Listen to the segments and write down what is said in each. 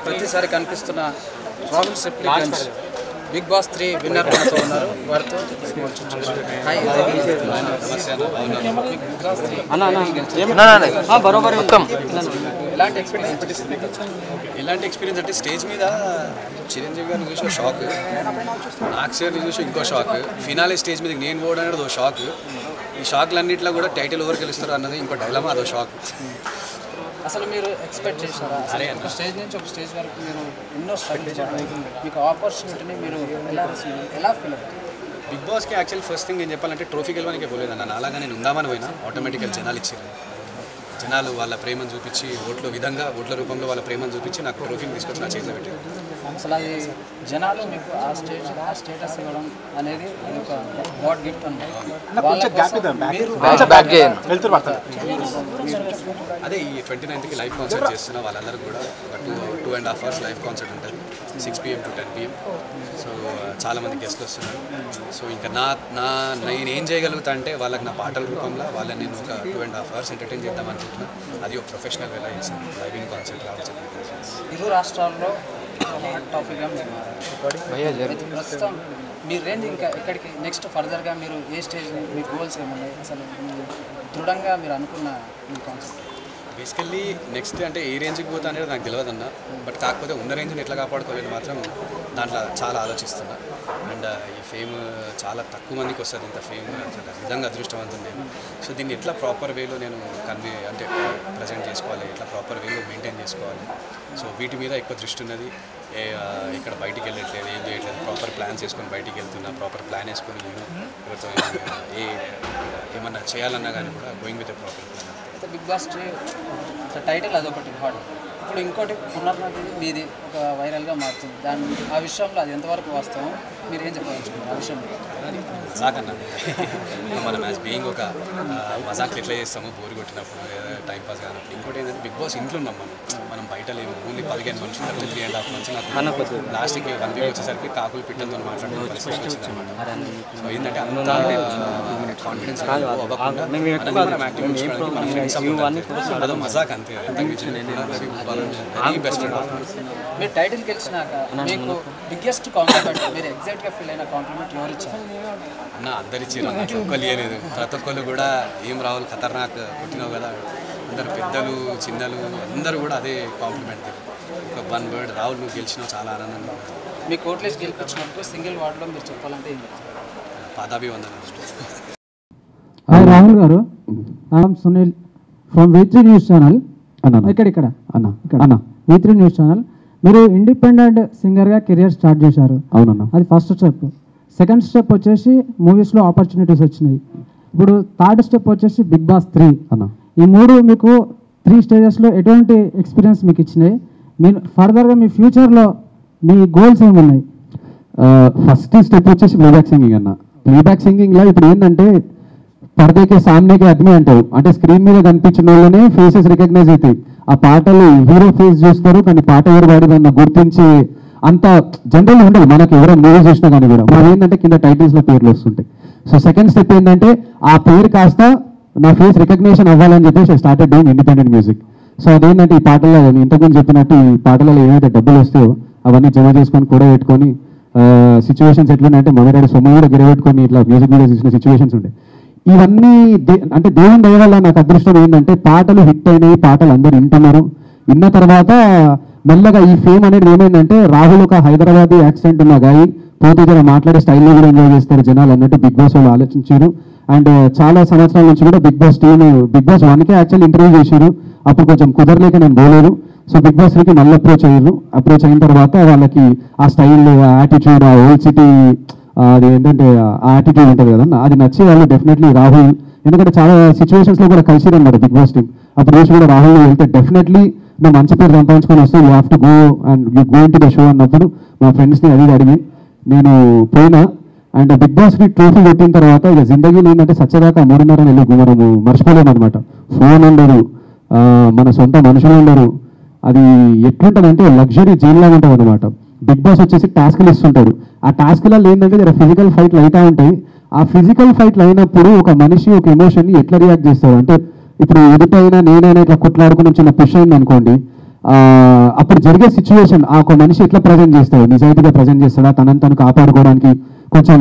ప్రతిసారి కనిపిస్తున్న Robbins రెప్లికెంట్స్ big boss 3 winner మనతో ఉన్నారు. వారితో ఎలాంటి ఎక్స్పీరియన్స్ అంటే స్టేజ్ మీద చిరంజీవి గారిని చూసి షాక్, నాక్షర్ని చూసి ఇంకో షాక్, ఫినాలే స్టేజ్ మీద నేను పోవడం అనేది ఒక షాక్. ఈ షాక్లన్నింటిలో కూడా టైటిల్ ఎవరు గెలుస్తారు అన్నది ఇంకో డైలమా, అదో షాక్. అసలు మీరు ఎక్స్పెక్ట్ చేశారా? ఒక స్టేజ్ నుంచి ఒక స్టేజ్ వరకు మీరు ఎన్నో స్ట్రగుల్ చేయాలి, మీకు ఆపర్చునిటీని మీరు ఎలా ఫీల్ అవుతారు? బిగ్ బాస్కి యాక్చువల్ ఫస్ట్ థింగ్ ఏం చెప్పాలంటే ట్రోఫీ గెలవడానికి పోలేదన్న, అలాగా నేను ఉందామని పోయినా ఆటోమేటిక్గా జనాలు ఇచ్చారు. జనాలు వాళ్ళ ప్రేమను చూపించి ఓట్ల రూపంలో వాళ్ళ ప్రేమను చూపించి నాకు ట్రోఫీని తీసుకొచ్చి నా చేతిలో పెట్టారు. అసలు అది జనాలు మీకు ఆ స్టేటస్ ఇవ్వడం అనేది ఒక గాడ్ గిఫ్ట్ అన్నమాట. అదే ఈ 29th లైవ్ కాన్సర్ట్ చేస్తున్నా వాళ్ళందరికీ కూడా ఒక 2.5 hours లైవ్ కాన్సర్ట్ ఉంటుంది, 6 PM to 10 PM. సో చాలామంది గెస్ట్లు వస్తున్నారు. సో ఇంకా నేనేం చేయగలుగుతా అంటే వాళ్ళకి నా పాటల రూపంలో వాళ్ళని నేను ఒక 2.5 hours ఎంటర్టైన్ చేద్దాం అనుకుంటున్నా. అది ఒక ప్రొఫెషనల్ వేలా చేస్తాను, లైవింగ్ కాన్సర్ట్ రావచ్చు. ఇరు రాష్ట్రాల్లో టాపిక్గా ప్రస్తుతం మీ రేంజ్ ఇంకా ఎక్కడికి నెక్స్ట్ ఫర్దర్గా మీరు ఏ స్టేజ్, మీ గోల్స్ ఏమన్నాయి, అసలు దృఢంగా మీరు అనుకున్న మీ కాన్సెప్ట్? బేసికల్లీ నెక్స్ట్ అంటే ఏ రేంజ్కి పోతా అనేది నాకు తెలియదన్న, బట్ కాకపోతే ఉన్న రేంజ్ని ఎట్లా కాపాడుకోలేదు మాత్రం దాంట్లో చాలా ఆలోచిస్తున్నా. అండ్ ఈ ఫేమ్ చాలా తక్కువ మందికి వస్తుంది, ఇంత ఫేమ్ నిజంగా అదృష్టవంతం నేను. సో దీన్ని ఎట్లా ప్రాపర్ వేలో నేను ప్రజెంట్ చేసుకోవాలి, ఎట్లా ప్రాపర్ వేలో మెయింటైన్ చేసుకోవాలి, సో వీటి మీద ఎక్కువ దృష్టి ఉన్నది. ఇక్కడ బయటికి వెళ్ళట్లేదు, ఏం చేయట్లేదు, ప్రాపర్ ప్లాన్స్ వేసుకొని బయటికి వెళ్తున్నా, ప్రాపర్ ప్లాన్ వేసుకొని నేను ఎవరితో ఏమన్నా చేయాలన్నా కానీ కూడా గోయింగ్ విత్ ప్రాపర్ ప్లాన్. అయితే బిగ్ బాస్ టైటిల్ అదొకటి హార్డ్, ఇప్పుడు ఇంకోటి పునర్నది మీది ఒక వైరల్గా మారుతుంది. ఆ విషయంలో అది ఎంతవరకు వాస్తవం, మీరు ఏం చెప్పదలుచుకున్నారు ఆ విషయంలో? మజాక్ అన్నా మనం యాజ్ బీయింగ్ ఒక మజాక్ ఎట్లా చేస్తాము బోరు కొట్టినప్పుడు, టైంపాస్ కానప్పుడు. ఇంకోటి ఏంటంటే బిగ్ బాస్ ఇంట్లో ఉన్నాం మనం బయట లేము. ఓన్లీ 15 మనుషులు 3.5 months నాకు లాస్ట్కి 1 week వచ్చేసరికి కాకులు పిట్టలతో మాట్లాడుకునే పరిస్థితి వచ్చింది అనమాట. సో ఏంటంటే అంత కాన్ఫిడెన్స్ మనం యాక్టివ్ ఉంచుకోవడానికి మన ఫ్రెండ్స్ అదో మజాక్ అంతే. బెస్ట్ మీరు టైటిల్ గెలిచినాక మీకు బిగ్గెస్ట్ కాంప్లిమెంట్, మీరు ఎగ్జాక్ట్గా ఫీల్ అయిన కాంప్లిమెంట్ ఎవరు ఇచ్చారు? అన్న అందరు ఇచ్చారు, ఒక్కరు ఇవ్వలేదు. ప్రతి ఒక్కరు కూడా ఏం రావాలి ఖతర్నాక్ కొట్టినావు కదా, అందరు పెద్దలు చిన్నలు అందరూ కూడా అదే కాంప్లిమెంట్. ఒక 1 word, రాహుల్ నువ్వు గెలిచినావు, చాలా ఆనందంగా. మీ కోట్లేసి గెలిపించినప్పుడు సింగిల్ వార్డులో మీరు చెప్పాలంటే ఏం చెప్తారు? పాదాభివందనం. హాయ్ రాహుల్ గారు, I'm Sunil from V3 news channel. అన్న V3 న్యూస్ ఛానల్. మీరు ఇండిపెండెంట్ సింగర్గా కెరియర్ స్టార్ట్ చేశారు. అవునన్నా, అది ఫస్ట్ స్టెప్. సెకండ్ స్టెప్ వచ్చేసి మూవీస్లో ఆపర్చునిటీస్ వచ్చినాయి. ఇప్పుడు థర్డ్ స్టెప్ వచ్చేసి బిగ్ బాస్ 3 అన్న. ఈ 3 మీకు 3 స్టేజెస్లో ఎటువంటి ఎక్స్పీరియన్స్ మీకు ఇచ్చినాయి? మీరు ఫర్దర్గా మీ ఫ్యూచర్లో మీ గోల్స్ ఏమున్నాయి? ఫస్ట్ స్టెప్ వచ్చేసి ప్లేబ్యాక్ సింగింగ్ అన్న. ప్లేబ్యాక్ సింగింగ్లో ఇప్పుడు ఏంటంటే పర్దేకే సామ్నేకే ఆద్మీ అంటారు, అంటే స్క్రీన్ మీద కనిపించిన వాళ్ళనే ఫేసెస్ రికగ్నైజ్ అవుతాయి. ఆ పాటలు హీరో ఫేస్ చూస్తారు, కానీ పాట ఎవరు పాడిదన్న గుర్తించి అంత జనరల్ ఉండదు మనకి. ఎవరైనా మూవీ చూసినా కానీ కూడా మనం ఏంటంటే కింద టైటిల్స్లో పేర్లు వస్తుంటాయి. సో సెకండ్ స్టెప్ ఏంటంటే ఆ పేరు కాస్త నా ఫేస్ రికగ్నేషన్ అవ్వాలని చెప్పేసి started doing independent music. So అదేంటంటే ఈ పాటల్లో ఇంతకుముందు చెప్పినట్టు ఈ పాటలలో ఏవైతే డబ్బులు వస్తాయో అవన్నీ జమ చేసుకొని కూడా పెట్టుకొని సిచ్యువేషన్స్ ఎట్లున్నాయంటే మొదటి సొమ్ము కూడా గిరబెట్టుకొని ఇట్లా మ్యూజిక్ వీడియోస్ ఇచ్చిన సిచ్యువేషన్స్ ఉంటాయి. ఇవన్నీ అంటే దేవుని దయ వల్ల నాకు అదృష్టం ఏంటంటే పాటలు హిట్ అయినాయి, పాటలు అందరూ వింటున్నారు. విన్న తర్వాత మెల్లగా ఈ ఫేమ్ అనేది ఏమైందంటే రాహుల్ ఒక హైదరాబాదీ యాక్సెంట్ ఉన్న గాయి పోతే జర మాట్లాడే స్టైల్లో కూడా ఎంజాయ్ చేస్తారు జనాలు అన్నట్టు బిగ్ బాస్ వాళ్ళు ఆలోచించారు. అండ్ చాలా సంవత్సరాల నుంచి కూడా big boss team big boss 1కే యాక్చువల్ ఇంటర్వ్యూ చేశారు. అప్పుడు కొంచెం కుదరలేక నేను పోలేదు. సో బిగ్ బాస్ 3కి మళ్ళీ అప్రోచ్ అయిన తర్వాత వాళ్ళకి ఆ స్టైల్, ఆ యాటిట్యూడ్, ఆ ఓల్డ్ సిటీ అది ఏంటంటే ఆ యాటిట్యూడ్ ఉంటుంది కదన్న, అది నచ్చి వాళ్ళు డెఫినెట్లీ రాహుల్, ఎందుకంటే చాలా సిచ్యువేషన్స్లో కూడా కలిసి అన్నమాట బిగ్ బాస్ టీమ్. అప్పుడు చూసి కూడా రాహుల్ వెళ్తే డెఫినెట్లీ నా మంచి పేరు సంపాదించుకొని వస్తే you have to go and you go in to the show అన్నప్పుడు మా ఫ్రెండ్స్ని అది అడిగి నేను పోయినా. అండ్ బిగ్ బాస్కి ట్రోఫీ కొట్టిన తర్వాత ఇక జిందగీలో ఏంటంటే సచ్చదాకా 3.5 నెలలు మనము మర్చిపోలేము అనమాట. ఫోన్ ఉండరు, మన సొంత మనుషులు ఉండరు. అది ఎట్లుంటుందంటే లగ్జరీ జైల్లాగా ఉంటుంది అనమాట. బిగ్ బాస్ వచ్చేసి టాస్క్లు ఇస్తుంటాడు. ఆ టాస్క్లలో ఏంటంటే ఫిజికల్ ఫైట్లు అవుతూ ఉంటాయి. ఆ ఫిజికల్ ఫైట్లు అయినప్పుడు ఒక మనిషి ఒక ఎమోషన్ని ఎట్లా రియాక్ట్ చేస్తారు అంటే ఇప్పుడు ఎదుటైనా నేనైనా ఇట్లా కొట్లాడుకున్న చిన్న పుష్ అయింది అనుకోండి, అప్పుడు జరిగే సిచ్యువేషన్ ఒక మనిషి ఎట్లా ప్రజెంట్ చేస్తాడు, నిజాయితీగా ప్రజెంట్ చేస్తాడా, తనని తను కాపాడుకోవడానికి కొంచెం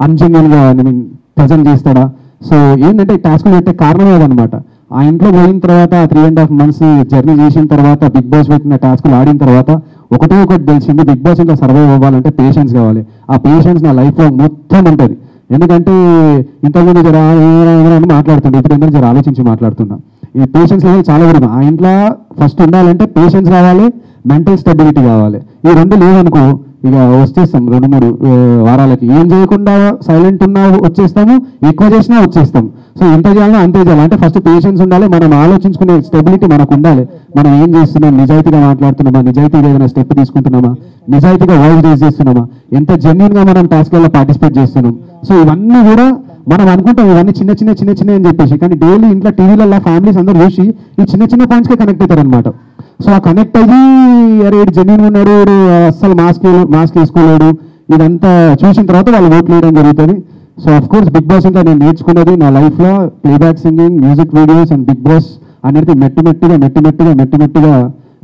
అన్జెన్యున్గా ప్రజెంట్ చేస్తాడా. సో ఏంటంటే టాస్క్లు పెట్టే కారణం అదనమాట. ఆ ఇంట్లో పోయిన తర్వాత 3.5 months జర్నీ చేసిన తర్వాత బిగ్ బాస్ పెట్టిన టాస్క్లు ఆడిన తర్వాత ఒకటి తెలిసింది, బిగ్ బాస్ ఇంట్లో సర్వైవ్ అవ్వాలంటే పేషెన్స్ కావాలి. ఆ పేషెన్స్ నా లైఫ్లో మొత్తం ఉంటుంది. ఎందుకంటే ఇంతకుముందు జర మాట్లాడుతుండే, ఇప్పుడు ఎందుకు జర ఆలోచించి మాట్లాడుతున్నా. ఈ పేషెన్స్ లెవెల్ చాలా వరకు ఆ ఇంట్లో ఫస్ట్ ఉండాలంటే పేషెన్స్ కావాలి, మెంటల్ స్టెబిలిటీ కావాలి. ఈ రెండు లేవనుకో ఇక వచ్చేస్తాం 2-3 వారాలకి. ఏం చేయకుండా సైలెంట్ ఉన్నా వచ్చేస్తాము, ఎక్కువ చేసినా వచ్చేస్తాం. సో ఎంత చేయాలో అంతే చేయాలి. అంటే ఫస్ట్ పేషెన్స్ ఉండాలి, మనం ఆలోచించుకునే స్టెబిలిటీ మనకు ఉండాలి. మనం ఏం చేస్తున్నాం, నిజాయితీగా మాట్లాడుతున్నామా, నిజాయితీగా ఏదైనా స్టెప్ తీసుకుంటున్నామా, నిజాయితీగా వాయిస్ రేజ్ చేస్తున్నామా, ఎంత జెన్యున్గా మనం టాస్క్లలో పార్టిసిపేట్ చేస్తున్నాం. సో ఇవన్నీ కూడా మనం అనుకుంటాం ఇవన్నీ చిన్న చిన్న అని చెప్పేసి, కానీ డైలీ ఇంట్లో టీవీలలో ఫ్యామిలీస్ అందరూ చూసి ఈ చిన్న పాయింట్స్కే కనెక్ట్ అవుతారు అనమాట. సో ఆ కనెక్ట్ అయ్యి అరే ఇటు జెన్యున్ ఉన్నాడు, అస్సలు మాస్క్ వేసుకోలేడు, ఇదంతా చూసిన తర్వాత వాళ్ళు ఓట్లు వేయడం జరుగుతుంది. So of course Big Boss ఇంకా నేను నేర్చుకున్నది నా లైఫ్లో playback singing, music videos and Big Boss అనేది మెట్టిమెట్టిగా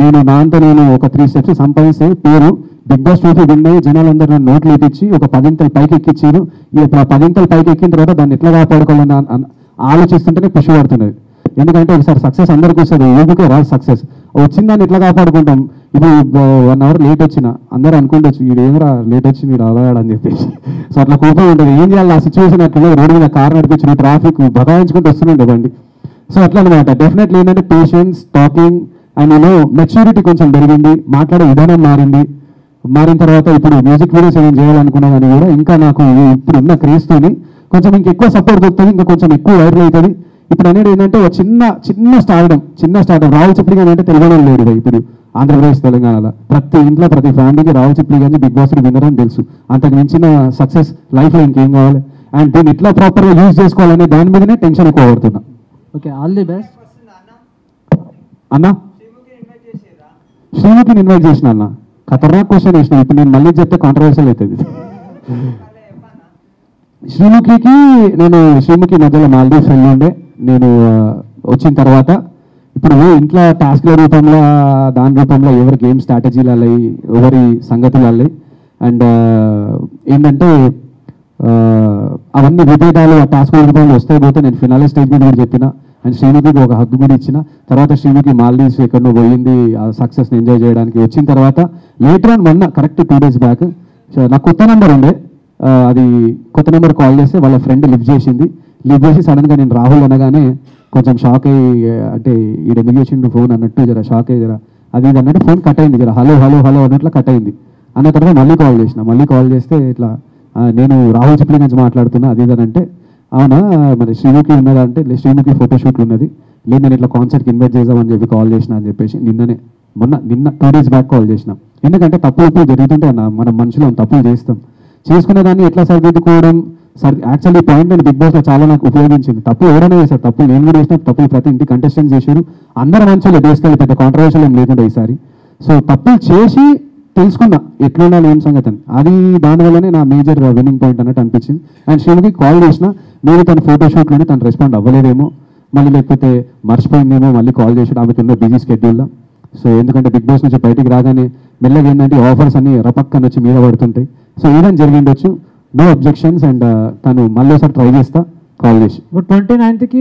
నేను నా అంతా నేను ఒక 3 steps సంపాదిస్తే పేరు బిగ్ బాస్ ట్రోఫీ విన్ అయ్యి జనాలందరూ నన్ను నోట్లు ఎక్కించి ఒక 10 ఇంతలు పైకి ఎక్కించారు. ఇప్పుడు ఆ 10 ఇంతలు పైకి ఎక్కిన తర్వాత దాన్ని ఎట్లా కాపాడుకోవాలని ఆలోచిస్తుంటేనే పుష్ పడుతున్నది. ఎందుకంటే ఒకసారి సక్సెస్ అందరికీ వస్తుంది, ఊరికే రాదు సక్సెస్. వచ్చిన దాన్ని ఎట్లా కాపాడుకుంటాం. ఇప్పుడు 1 hour లేట్ వచ్చిన అందరూ అనుకుంటొచ్చు వీడు ఏమరా లేట్ వచ్చి వీడు అలవాడని చెప్పేసి. సో అట్లా కోపం ఉంటుంది. ఏం చేయాలి ఆ సిచ్యువేషన్ అట్లా రోడ్డు మీద కార్ నడిపించిన ట్రాఫిక్ బగాయించుకుంటూ వస్తుండే బండి. సో అట్లా అనమాట. డెఫినెట్లీ ఏంటంటే పేషెన్స్, టాకింగ్ అండ్ మెచ్యూరిటీ కొంచెం పెరిగింది, మాట్లాడే విధానం మారిన తర్వాత ఇప్పుడు మ్యూజిక్ వీడియోస్ ఏం చేయాలనుకున్నా కానీ కూడా ఇంకా నాకు ఇప్పుడు ఉన్న క్రేజ్తోని కొంచెం ఇంకెక్కువ సపోర్ట్ దొరుకుతుంది, ఇంకా కొంచెం ఎక్కువ వైరల్ అవుతుంది. ఇప్పుడు అనేది ఏంటంటే ఒక చిన్న స్టార్డమ్ రాహుల్ చిప్లి అంటే తెలియడం లేదు. ఇప్పుడు ఆంధ్రప్రదేశ్ తెలంగాణలో ప్రతి ఇంట్లో ప్రతి ఫ్యామిలీకి రాహుల్ చిప్లి కానీ బిగ్ బాస్ విన్నర్ అని తెలుసు. అంతకు మించిన సక్సెస్ లైఫ్లో ఇంకేం కావాలి. అండ్ దీన్ని ఎట్లా ప్రాపర్గా యూజ్ చేసుకోవాలనే దాని మీదనే టెన్షన్ ఎక్కువ పడుతున్నా. ఓకే, ఆల్ ది బెస్ట్ అన్నా. శ్రీముఖిని ఇన్వైట్ చేసిన అన్న, ఖతర్నాక్ క్వశ్చన్ వేసిన. ఇప్పుడు నేను మళ్ళీ చెప్తే కాంట్రవర్షియల్ అవుతుంది. శ్రీముఖి మధ్యలో మాల్దీవ్స్ వెళ్ళి ఉండే. నేను వచ్చిన తర్వాత ఇప్పుడు ఇంట్లో టాస్క్ల రూపంలో దాని రూపంలో ఎవరి గేమ్ స్ట్రాటజీలు అల్లాయి, ఎవరి సంగతులు అల్లాయి. అండ్ ఏంటంటే అవన్నీ విభేదాలు ఆ టాస్క్ రూపంలో వస్తాయి పోతే నేను ఫినాలే స్టేజ్ మీద కూడా చెప్పిన. అండ్ శ్రీముఖికి ఒక హక్కు కూడా ఇచ్చిన. తర్వాత శ్రీముఖి మాల్దీవ్స్ ఎక్కడో పోయింది ఆ సక్సెస్ని ఎంజాయ్ చేయడానికి. వచ్చిన తర్వాత లేటర్ ఆన్ మొన్న కరెక్ట్ 2 days బ్యాక్ నాకు కొత్త నెంబర్ ఉండే, అది కొత్త నెంబర్ కాల్ చేస్తే వాళ్ళ ఫ్రెండ్ లిఫ్ట్ చేసి సడన్గా నేను రాహుల్ అనగానే కొంచెం షాక్ అయ్యి, అంటే ఈడ ఎందుకు చేసిండు ఫోన్ అన్నట్టు జర షాక్ అయ్యి జర అది ఇది అన్నట్టు ఫోన్ కట్ అయింది. జర హలో అన్నట్లు కట్ అయింది. అన్న తర్వాత మళ్ళీ కాల్ చేస్తే ఇట్లా నేను రాహుల్ చిప్లి నుంచి మాట్లాడుతున్నా అది ఇది అని అంటే, అవునా మరి శ్రీముఖి ఉన్నదా అంటే శ్రీముఖి ఫోటోషూట్లు ఉన్నది, లేదు నేను ఇట్లా కాన్సర్ట్కి ఇన్వైట్ చేద్దామని చెప్పి కాల్ చేసిన అని చెప్పేసి నిన్న 2 days బ్యాక్ కాల్ చేసిన. ఎందుకంటే తప్పులు జరుగుతుంటే అన్న మనం మనుషులు తప్పులు చేసుకునే దాన్ని ఎట్లా సరిదిద్దుకోవడం. యాక్చువల్లీ పాయింట్ నేను బిగ్ బాస్లో చాలా నాకు ఉపయోగించింది. తప్పు ఎవరైనా చేశారు, తప్పులు నేను కూడా చేసిన, తప్పులు ప్రతి ఇంటి కంటెస్టెంట్ చేశారు, అందరూ మంచిగా బేసికల్లీ పెద్ద కాంట్రవర్షియల్ ఏం లేకుండా ఈసారి. సో తప్పులు చేసి తెలుసుకున్నా ఎట్లా ఉండాలి ఏం సంగతి అని. అది దానివల్లనే నా మేజర్ విన్నింగ్ పాయింట్ అన్నట్టు అనిపించింది. అండ్ శ్రీముఖికి కాల్ చేసిన, మీరు తన ఫోటోషూట్లోనే తను రెస్పాండ్ అవ్వలేదేమో, మళ్ళీ లేకపోతే మర్చిపోయిందేమో, మళ్ళీ కాల్ చేసి ఆమెకు ఉన్న బిజీ స్కెడ్యూల్లో. సో ఎందుకంటే బిగ్ బాస్ నుంచి బయటికి రాగానే మెల్లగా ఏంటంటే ఆఫర్స్ అన్ని రపక్కన వచ్చి మీద పడుతుంటాయి. సో ఏదైనా జరిగిండొచ్చు, నో అబ్జెక్షన్స్. అండ్ తను మళ్ళీ ఒకసారి ట్రై చేస్తా కాల్ చేసి. ఇప్పుడు 29th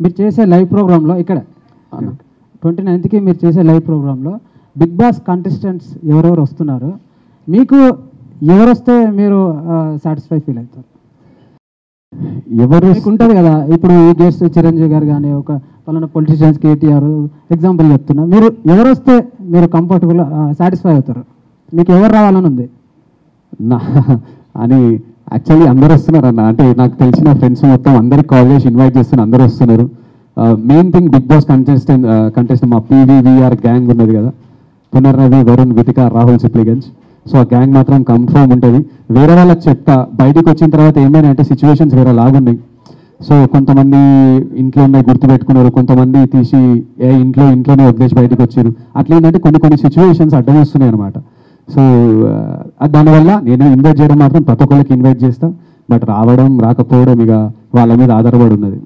మీరు చేసే లైవ్ ప్రోగ్రాంలో 29th మీరు చేసే లైవ్ ప్రోగ్రాంలో బిగ్ బాస్ కంటెస్టెంట్స్ ఎవరెవరు వస్తున్నారు, మీకు ఎవరు వస్తే మీరు సాటిస్ఫై ఫీల్ అవుతారు? ఎవరు ఉంటుంది కదా, ఇప్పుడు ఈ గెస్ట్ చిరంజీవి గారు కానీ ఒక పలానా పొలిటీషియన్స్ కేటీఆర్ ఎగ్జాంపుల్ చెప్తున్నా, మీరు ఎవరు వస్తే మీరు కంఫర్టబుల్ సాటిస్ఫై అవుతారు? మీకు ఎవరు రావాలని ఉంది అని? యాక్చువల్లీ అందరు వస్తున్నారు అన్న. అంటే నాకు తెలిసిన ఫ్రెండ్స్ మొత్తం అందరికి కాల్ చేసి ఇన్వైట్ చేస్తున్నారు, అందరూ వస్తున్నారు. Main thing Big Boss contestant మా PVVR గ్యాంగ్ ఉన్నది కదా, పునర్నవి, వరుణ్, వితిక, రాహుల్ చిప్లిగంజ్. సో ఆ గ్యాంగ్ మాత్రం కన్ఫర్మ్ ఉంటుంది. వేరే వాళ్ళకి చెప్తా, బయటకు వచ్చిన తర్వాత ఏమైనా అంటే సిచ్యువేషన్స్ వేరే లాగున్నాయి. సో కొంతమంది ఇంట్లో ఉన్నాయి గుర్తుపెట్టుకున్నారు, కొంతమంది తీసి ఇంట్లోనే వదిలేసి బయటకు వచ్చారు. అట్లా ఏంటంటే కొన్ని సిచ్యువేషన్స్ అడ్డం వస్తున్నాయి అనమాట. సో దానివల్ల నేను ఇన్వైట్ చేయడం మాత్రం ప్రతి ఒక్కరికి ఇన్వైట్ చేస్తా, బట్ రావడం రాకపోవడం ఇక వాళ్ళ మీద ఆధారపడి ఉన్నది.